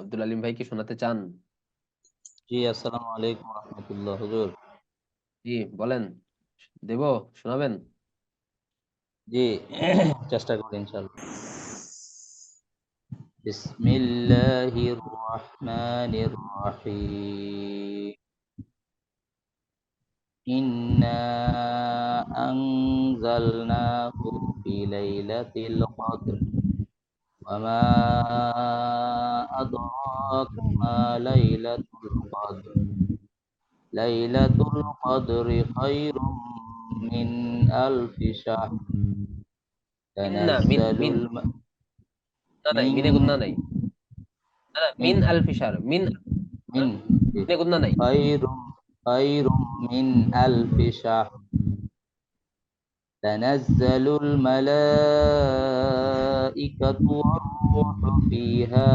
আব্দুল আলিম ভাই কি শোনাতে চান? জি, আসসালামু আলাইকুম রহমতুল্লাহ হুজুর। জি বলেন, দেব, শোনাবেন? জি, চেষ্টা করি ইনশাআল্লাহ। বিসমিল্লাহির রহমানির রহিম। ইন্না আনজালনাহু ফি লাইলাতিল কদর ওয়া মা আদরাকা মা লাইলাতুল কদর। লাইলাতুল কদরি খায়রুম মিন আলফি শাহর। মিন না, মিন মিন তানাজ্জালুল না, নাই মিনে মিন গুন্না নাই। না না, মিন মিন আলফি শাহর, মিন মিন মিনে গুন্না নাই। খায়রুম খায়রুম মিন আলফি শাহর। তানাজ্জালুল মালাইকাতু ওয়ার-রূহু ফিহা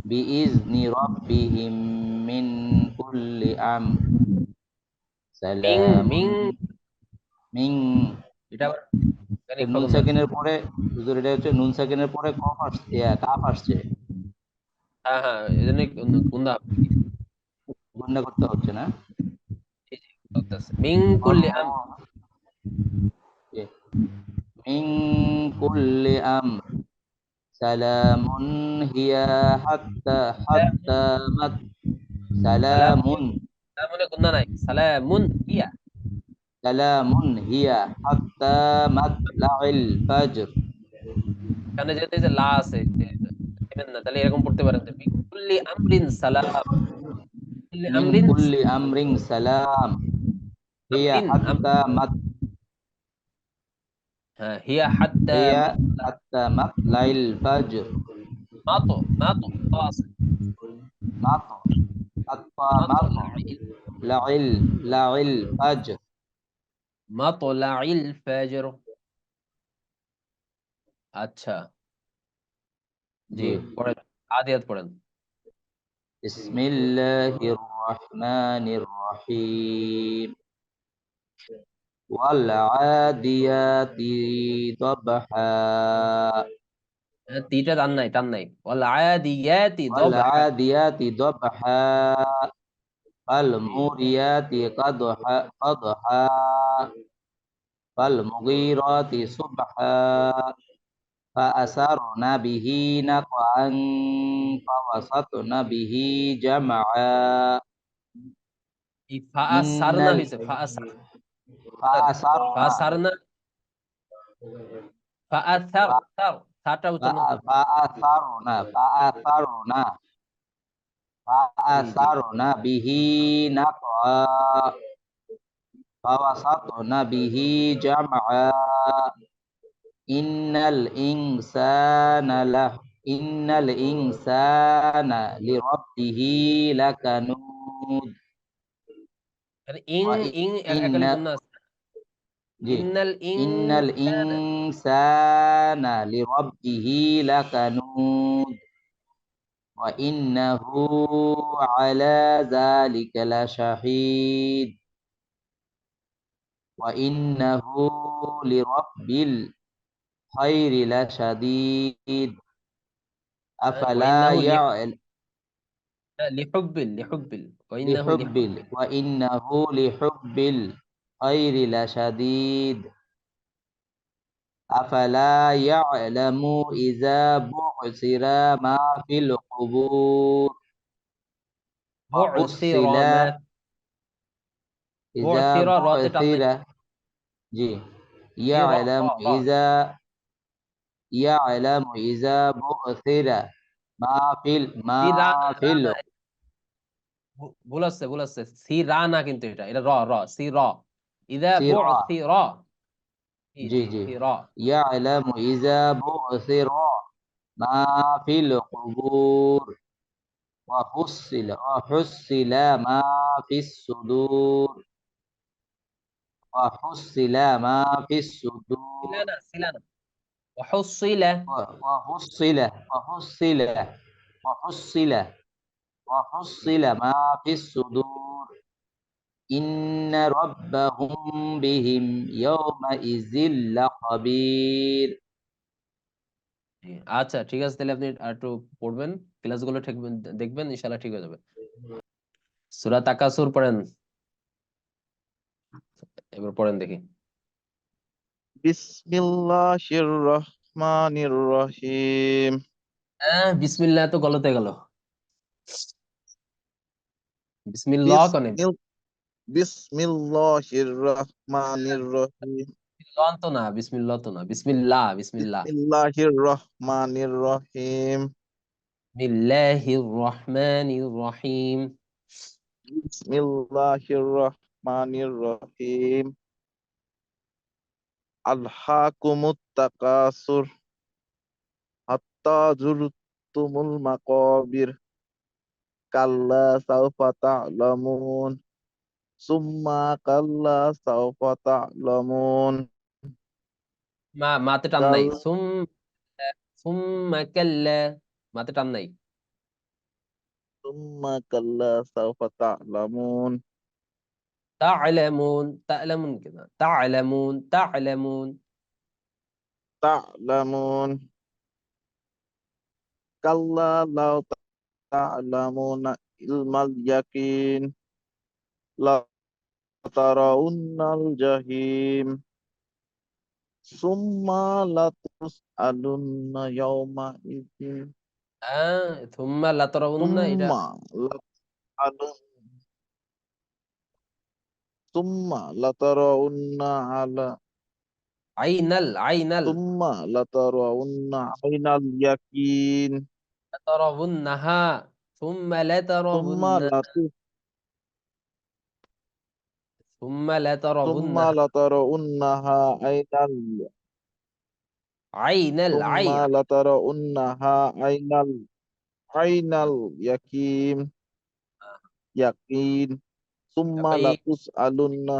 বিইজনি রাব্বিহিম মিন কুল্লি আমর। মিং সালামুন মিং মিন এটা আবার জানি নুন খতম আছে। সাকিনের পরে হুজুর, এটা হচ্ছে নুন সাকিনের পরে কফ আসছে, কাফ আসছে, হ্যাঁ হ্যাঁ, এই জন্য গুন্না হবে। গুণনা করতে হচ্ছে না। জি, জি, বলতেছে মিং আর কুল্লি আম। মিন কুল্লি আমর সালামুন হিয়া হাত্তা মাত সালামুন, সালামুন সালামুনে গুন্না নাই, সালামুন হিয়া। সালামুন হিয়া হাত্তা মাতলাইল ফাজর। এখানে যেহেতু এই যে লা আছে, নেবেন না, তাহলে এরকম পড়তে পারেন যে মিন কুল্লি আমরিন সালাম, কুল্লি মিন আমরিন কুল্লি আমরিন সালাম হিয়া আমরিন হাত্তা মাত হ্যাঁ, হিয়া হাত্তা হিয়া মাতলা, হাত্তা মাতলাইল ফাজর। মাতো মাতো তো আছে, মাত হাত্তা মাতো মাত লাইল, লাইল লাইল ফাজর। মাতো লাইল ফাজর। আচ্ছা, জি জি, পড়েন, আদিয়াত পড়েন। বিসমিল্লাহির রহমানির রহিম। ওয়াল আদিয়াতি দবহা তিনটা টান নাই, টান নাই। ওয়াল আদিয়াতি ওয়াল দবহা। আদিয়াতি দবহা ফাল জি, মুরিয়াতি কদহা ফাল মুগীরাতি সুবহা فأثرن به نقعا فوسطن به جمعا এই ফা إن সারনা হইছে, ফা فأثرن সারনা, ফা সার সার, সারটা উচ্চারণ করতে হবে। فأثرن জি জি, فأثرن به نقعا فوسطن به جمعا إن الإنسان له إن الإنسان لربه لكنود ইং ইং وإن একালি গুন্না আছে। জি ইন্নাল ইন্নাল ইনসানা, ইনসানা লিরাব্বিহি লাকানুদ ওয়া ইন্নাহু আলা যালিকা লাশাহিদ ওয়া ইন্নাহু লিরাব্বিল খায়রি লাশাদীদ আফালা ওয়াইন্নাহু ইয়া'ল লিহুব্বিল লিহুব্বিল, ওয়াইন্নাহু লিহুব্বিল লিহুব্বিল। ওয়া ইন্নাহু লিহুব্বিল খায়রি লাশাদীদ أفلا يعلم إذا بعثر ما في القبور وحصل বু'সিরা মা, إذا বু'সিরা রতে টান নাই। بعثر جي ই র র র يعلم إذا بعثر সি রা না, ما في রা না, ভুল আছে ভুল আছে, সি রা না, কিন্তু এটা এটা র র, সি র, ইদা القصيرة বু'সিরা। জি জি, جي সি جي র। يعلم إذا بعثر ما في القبور وحصل ما في الصدور وحصل ما في الصدور সিলানা সিলানা, ওয়াহুসিলা। وحصل وحصل وحصل وحصل ما في الصدور إن ربهم بهم يومئذ لخبير আচ্ছা ঠিক আছে, তাহলে আপনি একটু পড়বেন, ক্লাসগুলো ঠিক দেখবেন, ইনশাআল্লাহ ঠিক হয়ে যাবে। সূরা তাকাসুর পড়েন, এবার পড়েন দেখি। বিসমিল্লাহির রহমানির রহিম। হ্যাঁ, বিসমিল্লাহ তো গলতে গেল, বিসমিল্লাহ কনে, বিসমিল বিসমিল্লাহির রহমানির রহিম। বিসমিল্লাহ তো না, বিসমিল্লাহ তো না, বিসমিল্লাহ, বিসমিল্লাহ। বিসমিল্লাহির রহমানির রহিম। বিসমিল্লাহির রহমানির রহিম। বিসমিল্লাহির রহমানির রহিম। আলহাকুমুত তাকাসুর হাত্তা যুরতুমুল মাকাবির কাল্লা সাওফা তা'লামুন সুম্মা কাল্লা সাওফা তা'লামুন মাতে টান কাল নাই, সুম্মা কাল্লা, মাতে টান নাই। সুম্মা কাল্লা সাওফা তা'লামুন তা'লামুন, তা'লামুন কেনা, তা'লামুন, তা'লামুন। তা'লামুন কাল্লা লাউ তা'লামুনা ইলমাল ইয়াকিন লা তারাউন্নাল জাহিম সুম্মা লাতুসআলুন্না ইয়াওমা ইযিন থুম্মা লাতারাউন্না, এটা সুম্মা লাতুসআলুন সুম্মা লাতারাউন্না আলা আইনাল, আইনাল, সুম্মা লাতারাউন্না আইনাল ইয়াকিন লাতারাউন্নাহা, থুম্মা সুম্মা লাতারাউন্না, লাতু থুম্মা সুম্মা লাতারাউন্নাহা, লাতারাউন্নাহা আইনাল আইনাল, সুম্মা আইন, লাতারাউন্নাহা আইনাল আইনাল ইয়াকিন ইয়াকিন সুম্মা ইয়াকিন, লাতুসআলুন্না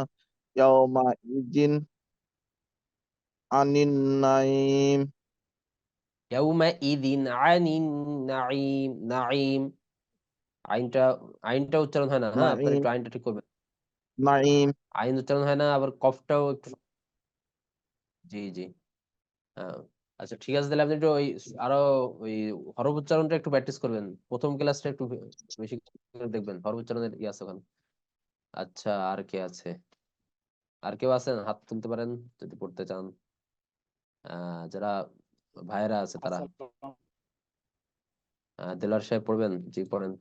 ইয়াওমা ইযিন আনিন নাঈম ইয়াউমা ইযিন আনিন নাঈম, নাঈম। আইনটা, আইনটা উচ্চারণ হয় না, হ্যাঁ আপনার নাঈম একটু আইনটা ঠিক করবেন। নাঈম আইন উচ্চারণ হয় না, আবার কফটাও একটু, জি জি, হ্যাঁ। আচ্ছা ঠিক আছে, তাহলে আপনি একটু ওই আরো ওই হরফ উচ্চারণটা একটু প্র্যাকটিস করবেন, প্রথম ক্লাসটা একটু বেশি করে দেখবেন, হরফ উচ্চারণের ইয়ে আছে ওখানে। আচ্ছা, আর কে আছে, আর কেউ আছেন হাত তুলতে পারেন যদি পড়তে চান, যারা ভাইয়েরা আছে তারা। দেলার সাহেব পড়বেন, জি পড়েন।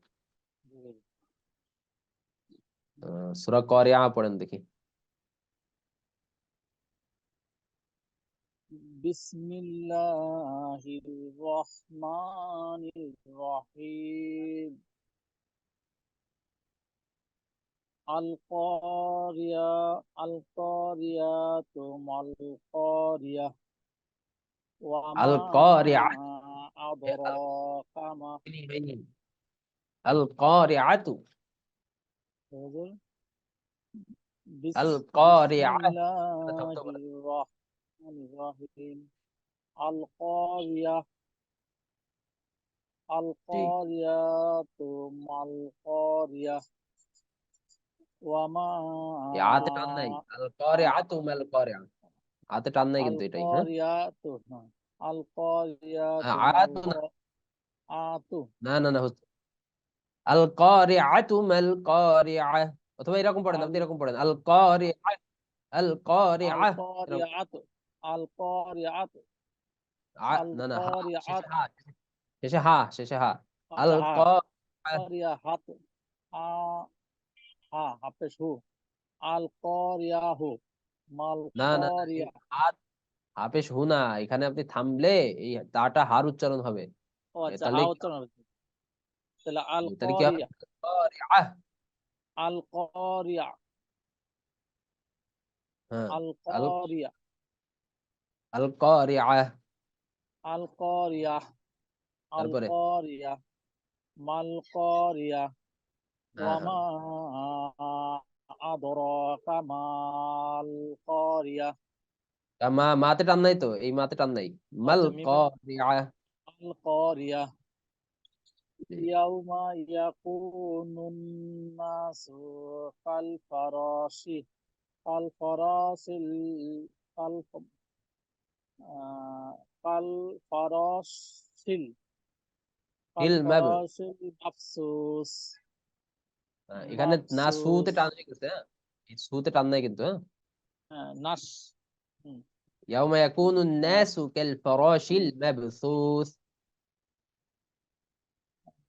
সূরা কারিয়া পড়েন দেখি। বিসমিল্লাহির রহমানির রহিম। আল কারিয়া, আল কারিয়াতু মাল কারিয়া ওয়া আল মা কারিয়া, আদরাকা মা। আল কারিয়াতু, আল কারিয়া, থামতে বিসমিল্লাহির রহমানির রহিম। আল কারিয়া, আল জি, কারিয়াতু মাল কারিয়া ওয়া মা আতে টান নাই, আল কারিয়াতু মাল কারিয়া, হাতে টান নাই আল কিন্তু এটাই, হ্যাঁ। কারিয়াতু, আল কারিয়াতু মাল আতু না, কারিয়াতু। না না না, হচ্ছে আল কারিআতু মাল কারিআ, অথবা এরকম পড়েন, আল আপনি এরকম পড়েন, আল কারিআ, আল কারিআ, আল এরকম। কারিয়াতু, আল কারিয়াতু, আল না না, হা, শেষে কারিয়াতু। হা, শেষে হা, শেষে হা, আল আচ্ছা, হ্যাঁ, কারিআ, কারিয়াহাতু, আ হ্যাঁ হাফেজ হু, আল কারিয়াহু মাল না না না, এই কারিয়া। হাত হাফেশ হু না, এখানে আপনি থামলে এই তাটা হার উচ্চারণ হবে। ও আচ্ছা, হা তাহলে উচ্চারণ হবে। তাহলে আল তাহলে কি হবে, কারিয়া, কারিআ, আল কারিয়া, হ্যাঁ, আল আল কারিয়া, আল কারিআ, আল কারিয়া, আল তারপরে কারিয়া মাল কারিয়া ওয়া হ্যাঁ হ্যাঁ, মা আদরাকা মাল কারিয়া। মাতে টান নাই তো, এই মাতে টান নাই, মাল আচ্ছা, মিমে কারিআ, আল কারিয়া জি। ইয়াউমা ইয়াকুনুন নাসু কাল ফারাশি, কাল ফারাসিল, কাল কাল ফারাশিল হিল ম্যাব মাফসুস এখানে না সুতে মাফসুস টান হয়ে গেছে, হ্যাঁ এই সুতে টান নাই কিন্তু, হ্যাঁ নাস হুম, ইয়াউমা ইয়াকুনুন নাস নাসু কাল ফারাশিল মাবসুস।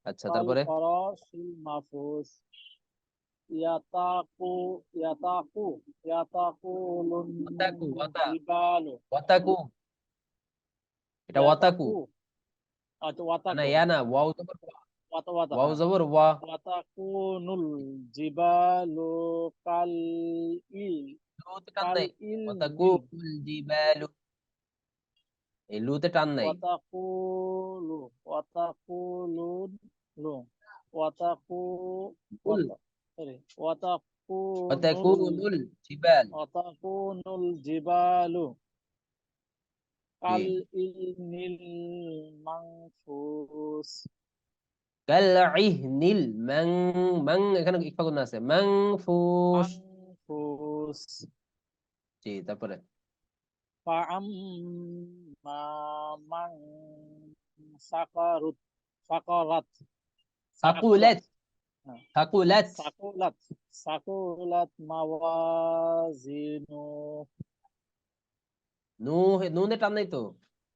আচ্ছা কাল তারপরে ফারাশিল মাফুস ইয়াতাকু ইয়াতাকু ইয়াতাকুলুন ওয়াতাকু জিবালু ওয়াতাকু, এটা ওয়াতাকু ইয়াতাকু আচ্ছা না ওয়াতাকু ইয়া না, ওয়াও জবর ওয়াতা ওয়াতা ওয়াও হ্যাঁ জবর ওয়া, ওয়াতাকুনুল জিবালু কাল ইল লুতে টান কাল নাই, ইল ওয়াতাকুল জিবালু, এই লুতে টান নাই। ওয়াতাকুলু ওয়াতাকুলুন লু ওয়াতাকু কুল সরি ওয়াতাকুনুল ওয়াতাকুনুল জিবাল, ওয়াতাকুনুল জিবালু জি কাল ইলনিল মানফুস কাল ইহনিল মান, মান এখানে ইকফা গুণ আছে, মানফুস, মানফুস জি তারপরে ফাআম্মা মান সাকারুত সাকারাত সাকুলাত হ্যাঁ সাকুলাত, সাকুলাত সাকুলাত মাওয়াজিনু নুনে টান নাই তো,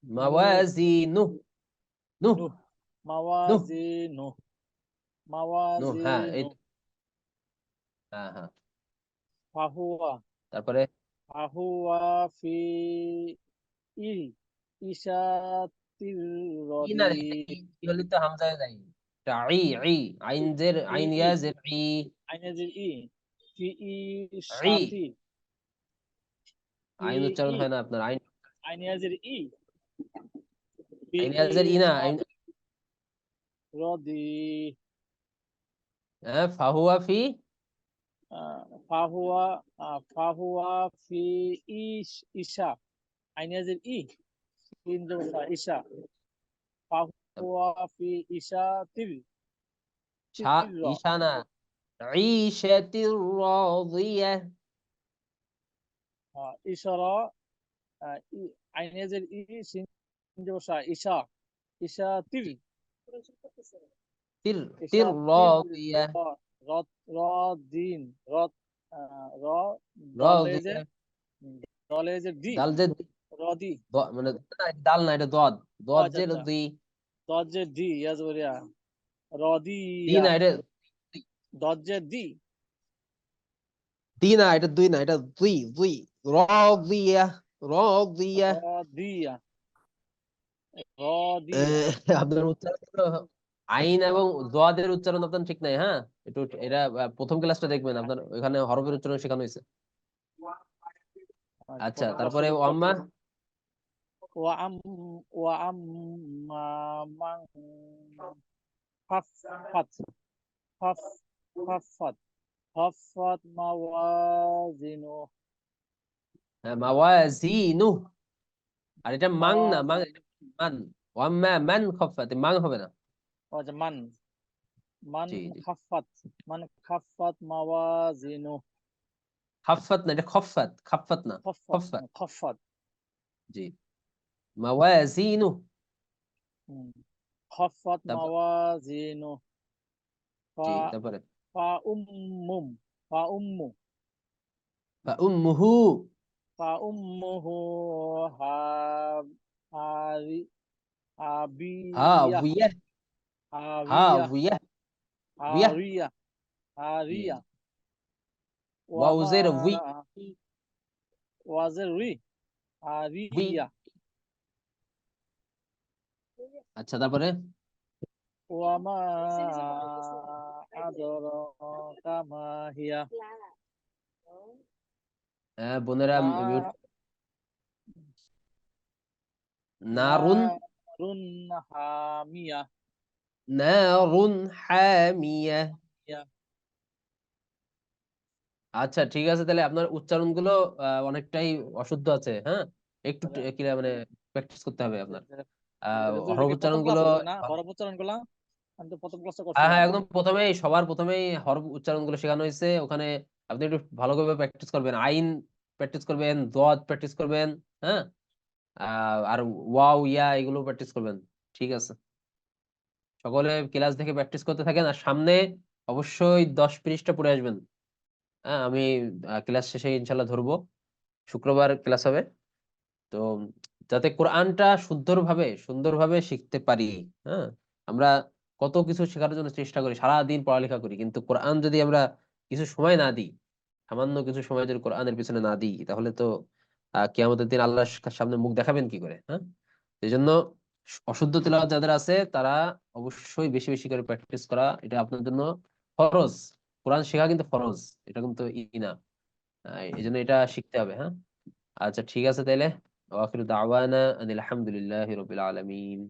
নু মাওয়াজিনু, নু নু নু মাওয়াজিনু নু, হ্যাঁ এই মাওয়াজিনু হ্যাঁ হ্যাঁ ফাহুয়া তারপরে ফাহুয়া ফি ইল ইশাতির ই না, রদি ই হলে তো হামজা হয়ে যায়, এটা ই, ই আইন জের, ফি আইন ই ইয়া জের ই, আইনাজির ই ফি ই ইশাতি ফি আইন উচ্চারণ ই হয় না আপনার, আইন আইনাজির ই ফি আইন ইয়া জের ই না, আইন ইশাতি রদি হ্যাঁ ফাহুয়া ফি, ফাহুয়া ফাহুয়া ফি ইশা আইনাজির ই তিন জবর ইশা ফাহুয়া ফি ইশাতির শা তির ঈশানা, ঈশাতির রাদিয়া, ইশারা আইনাজির ই সিন জবর ইশা ইশাতির তির তির ইশাতির রাদিয়া, রদ রদিন রদ র রাদিয়া, দলেজে দলেজে ডি দাল জের রদি মানে দাল না, এটা দদ, দদ আচ্ছা জের আচ্ছা দি, দজ্জে ডি ইয়াজবরিয়া দি রদিয়া না এটা, দজ্জে ডি দি না এটা, দুই না এটা, দুই দুই, রাদিয়া রাদিয়া, রদিয়া রদিয়া আপনার উচ্চারণ গুলো, আইন এবং দোয়াদের উচ্চারণ আপনার ঠিক নাই, হ্যাঁ একটু এটা প্রথম ক্লাসটা দেখবেন, আপনার ওখানে হরফের উচ্চারণ শেখানো হয়েছে। আচ্ছা প্রথম তারপরে ক্লাসে আম্মা, ওয়াম ওয়াম মান হাফাত হাফ হাফাত হাফাত মাওয়াজিনু মাওয়াজিনু, আর এটা মাং না, মাং মাওয়াজিন এটা মান, ওয়াম্মা মান খাফাত, মাং হবে না, আচ্ছা মান মান জি জি খাফাত মাওয়াজিনু খাফাত না, এটা খফাত, খাফাত না, খফাত খফাত, খফাত জি মাওয়াজিনু, খফাত তারপর মাওয়াজিনু ফা জি তারপরে ফা উম্মুম ফা উম্মু উম্মুহু, ফা উম্মুহু হা হারি হাবিয়া হাওিয়া, হাবিয়া হাওিয়া, উইয়া, হারিয়া জি হারিয়া ওয়ামা ওয়াউজের উই, ওয়াজের রি উই, হারিয়া আচ্ছা তারপরে ওয়ামা আদরাকা মা হিয়া বোনেরা মিউট, না নারুন, নারুন হামিয়া নারুন হামিয়া। ইয়া আচ্ছা ঠিক আছে, তাহলে আপনার উচ্চারণ গুলো অনেকটাই অশুদ্ধ আছে, হ্যাঁ একটু কি মানে প্র্যাকটিস করতে হবে আপনার, হরফ উচ্চারণ প্রথম গুলো, ক্লাস হবে না হরফ উচ্চারণ গুলা আমি তো প্রথম ক্লাসে হ্যাঁ করছিলাম হ্যাঁ একদম প্রথমেই, সবার প্রথমেই হরফ উচ্চারণ গুলো শেখানো হয়েছে, ওখানে আপনি একটু ভালোভাবে প্র্যাকটিস করবেন, আইন প্র্যাকটিস করবেন, দোয়াত প্র্যাকটিস করবেন, হ্যাঁ আর ওয়াও ইয়া এগুলো প্র্যাকটিস করবেন। ঠিক আছে, সকলে ক্লাস দেখে প্র্যাকটিস করতে থাকেন, আর সামনে অবশ্যই 10 পৃষ্ঠা পড়ে আসবেন। হ্যাঁ, আমি ক্লাস শেষে ইনশাল্লাহ ধরবো, শুক্রবার ক্লাস হবে। তো যাতে কোরআনটা সুন্দরভাবে শিখতে পারি। হ্যাঁ, আমরা কত কিছু শেখার জন্য চেষ্টা করি, সারা দিন পড়ালেখা করি, কিন্তু কোরআন যদি আমরা কিছু সময় না দিই, সামান্য কিছু সময় যদি কোরআনের পিছনে না দিই, তাহলে তো কিয়ামতের দিন আল্লাহর সামনে মুখ দেখাবেন কি করে? হ্যাঁ, এই জন্য অশুদ্ধ তেলাওয়াত যাদের আছে তারা অবশ্যই বেশি বেশি করে প্র্যাকটিস করা, এটা আপনার জন্য ফরজ। কোরআন শেখা কিন্তু ফরজ, এটা কিন্তু না। এই জন্য এটা শিখতে হবে। হ্যাঁ, আচ্ছা ঠিক আছে তাইলে, ওয়া আখিরু দাওয়ানা আনিল হামদুলিল্লাহি রাব্বিল আলামিন।